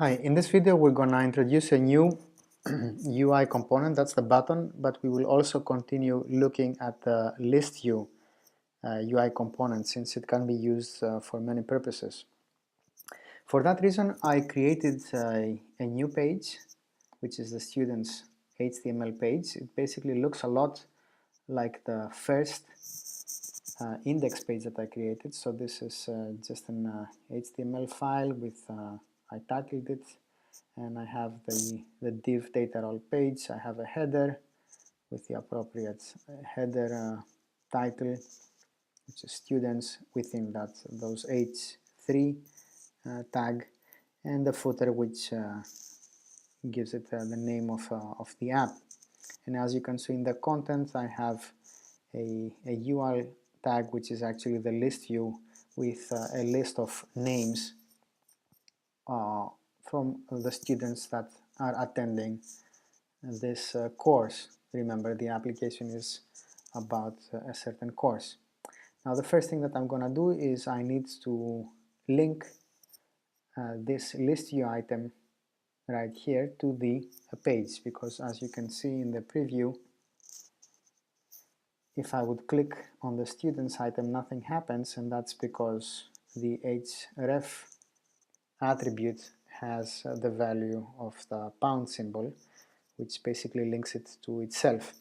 Hi, in this video we're going to introduce a new UI component, that's the button, but we will also continue looking at the Listview UI component since it can be used for many purposes. For that reason I created a new page, which is the students HTML page. It basically looks a lot like the first index page that I created. So this is just an HTML file with I titled it, and I have the div data role page. I have a header with the appropriate header title, which is students, within that those h3 tag, and the footer, which gives it the name of the app. And as you can see in the content, I have a UL tag, which is actually the list view with a list of names from the students that are attending this course. Remember, the application is about a certain course. Now the first thing that I'm going to do is I need to link this list view item right here to the page, because as you can see in the preview, if I would click on the students item, nothing happens, and that's because the href attribute has the value of the pound symbol, which basically links it to itself.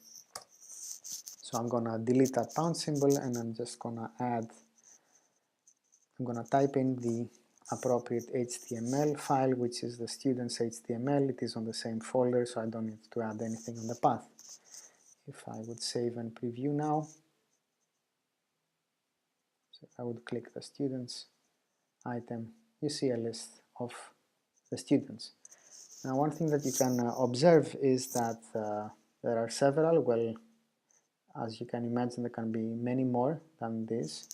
So I'm gonna delete that pound symbol, and I'm just gonna I'm gonna type in the appropriate HTML file, which is the students HTML. It is on the same folder, so I don't need to add anything on the path. If I would save and preview now, so if I would click the students item, you see a list of the students. Now one thing that you can observe is that there are several, well, as you can imagine, there can be many more than this.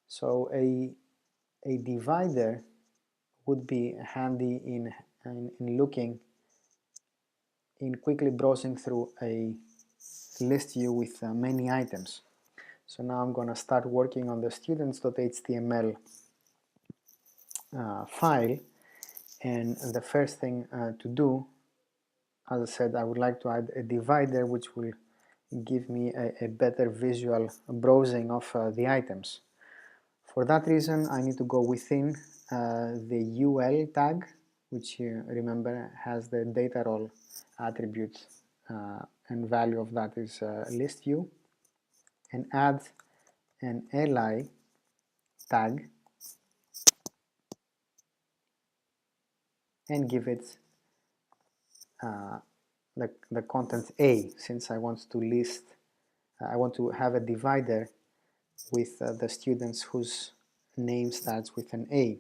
So a divider would be handy in looking, in quickly browsing through a list view with many items. So now I'm going to start working on the students.html file, and the first thing to do, as I said, I would like to add a divider which will give me a better visual browsing of the items. For that reason I need to go within the UL tag, which you remember has the data role attribute and value of that is list view, and add an li tag and give it the content A, since I want to list, I want to have a divider with the students whose name starts with an A.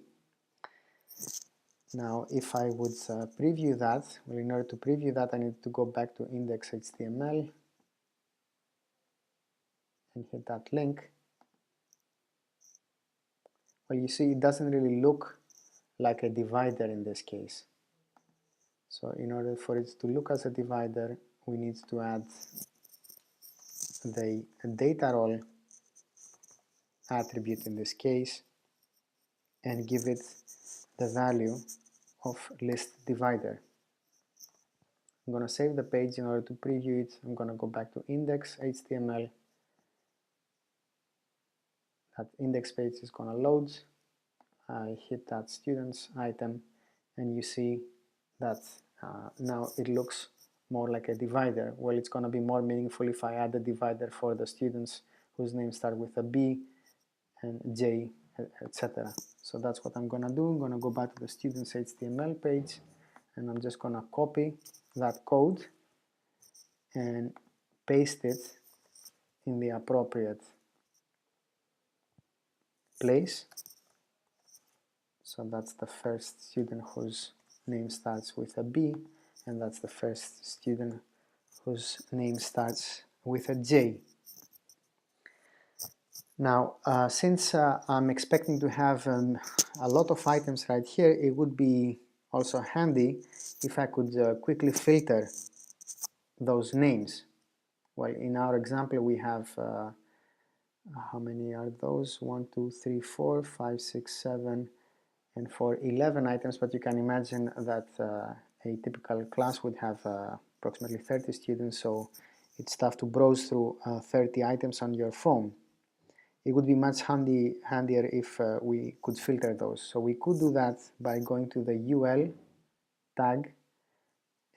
Now if I would preview that, well, in order to preview that I need to go back to index.html and hit that link. Well, you see it doesn't really look like a divider in this case. So in order for it to look as a divider, we need to add the data role attribute in this case and give it the value of list divider. I'm going to save the page. In order to preview it, I'm going to go back to index.html. That index page is going to load. I hit that students item, and you see that now it looks more like a divider. Well, it's going to be more meaningful if I add a divider for the students whose names start with a B and J, etc. So that's what I'm going to do. I'm going to go back to the students HTML page, and I'm just going to copy that code and paste it in the appropriate place. So that's the first student whose name starts with a B, and that's the first student whose name starts with a J. Now, since I'm expecting to have a lot of items right here, it would be also handy if I could quickly filter those names. Well, in our example we have how many are those? 1, 2, 3, 4, 5, 6, 7, And for 11 items, but you can imagine that a typical class would have approximately 30 students, so it's tough to browse through 30 items on your phone. It would be much handier if we could filter those. So we could do that by going to the UL tag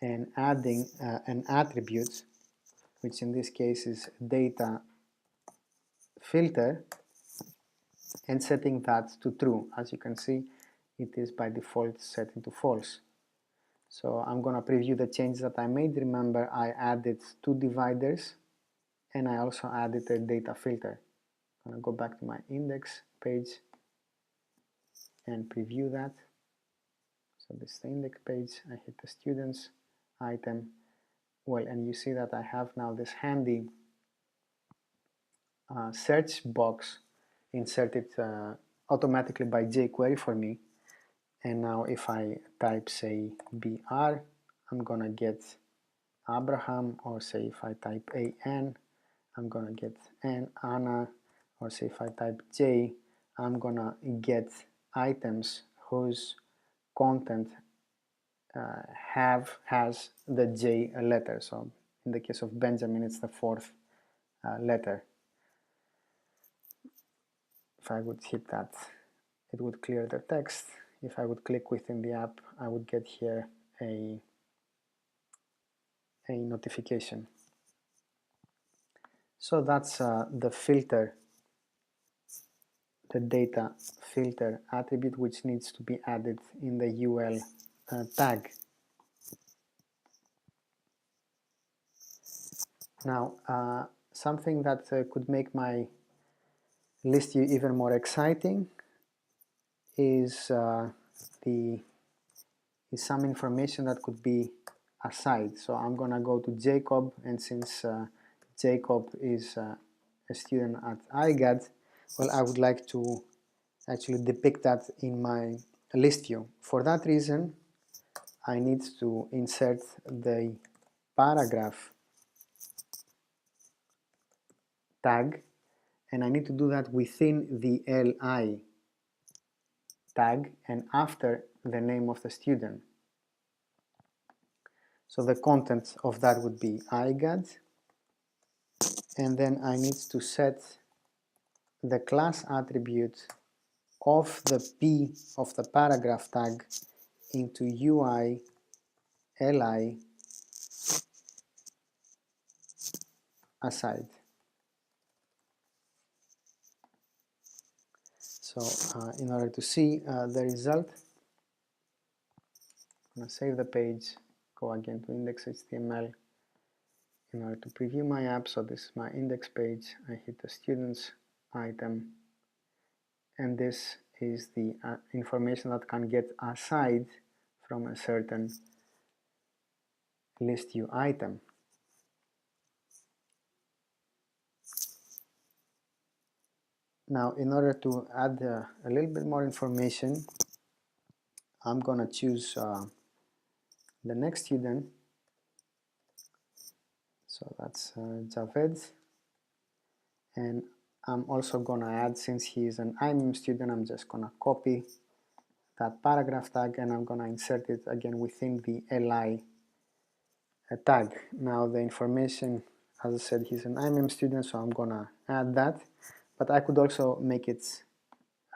and adding an attribute, which in this case is data filter, and setting that to true. As you can see, it is by default set into false. So I'm going to preview the changes that I made. Remember, I added 2 dividers and I also added a data filter. I'm going to go back to my index page and preview that. So this is the index page. I hit the students item. Well, and you see that I have now this handy search box inserted automatically by jQuery for me. And now if I type, say, BR, I'm gonna get Abraham, or say if I type AN, I'm gonna get Anna, or say if I type J, I'm gonna get items whose content has the J letter. So in the case of Benjamin, it's the 4th letter. If I would hit that, it would clear the text. If I would click within the app, I would get here a notification. So that's the filter, the data filter attribute, which needs to be added in the UL tag. Now, something that could make my list view even more exciting is some information that could be aside. So I'm gonna go to Jacob, and since Jacob is a student at IGAD, well, I would like to actually depict that in my list view. For that reason, I need to insert the paragraph tag, and I need to do that within the LI tag and after the name of the student. So the content of that would be IGAD, and then I need to set the class attribute of the P of the paragraph tag into UI Li aside. So in order to see the result, I'm going to save the page, go again to index.html. In order to preview my app, so this is my index page, I hit the students item, and this is the information that can get aside from a certain list view item. Now, in order to add a little bit more information, I'm going to choose the next student. So that's Javed. And I'm also going to add, since he is an IMEM student, I'm just going to copy that paragraph tag and I'm going to insert it again within the LI tag. Now the information, as I said, he's an IMEM student, so I'm going to add that. But I could also make it,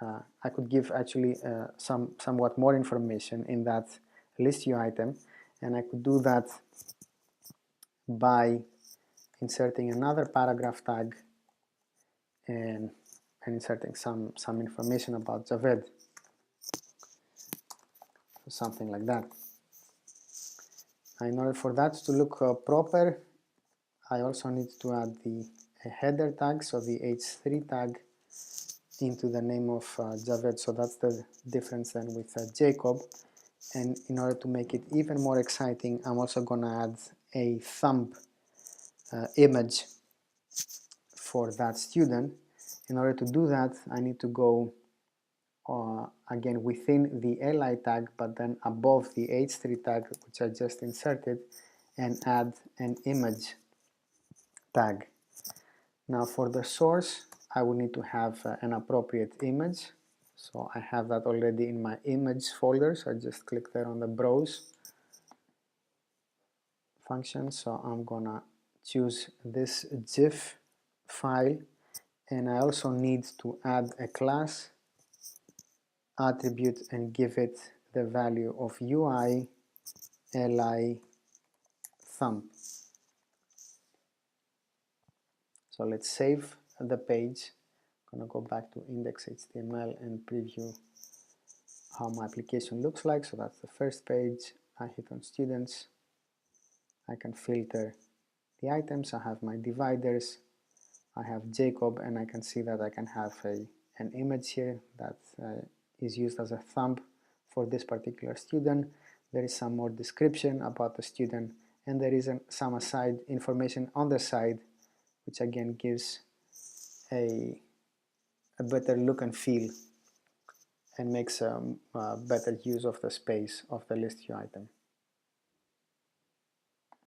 I could give actually somewhat more information in that list view item, and I could do that by inserting another paragraph tag and inserting some information about Javed, something like that. Now, in order for that to look proper, I also need to add the header tag, so the h3 tag into the name of Javed. So that's the difference then with Jacob. And in order to make it even more exciting, I'm also going to add a thumb image for that student. In order to do that, I need to go again within the li tag, but then above the h3 tag, which I just inserted, and add an image tag. Now for the source, I will need to have an appropriate image. So I have that already in my image folder, so I just click there on the browse function. So I'm gonna choose this GIF file, and I also need to add a class attribute and give it the value of UI li thumb. So let's save the page. I'm gonna go back to index.html and preview how my application looks like. So that's the first page. I hit on students. I can filter the items. I have my dividers. I have Jacob, and I can see that I can have an image here that is used as a thumb for this particular student. There is some more description about the student, and there is some aside information on the side, which again gives a better look and feel and makes better use of the space of the list view item.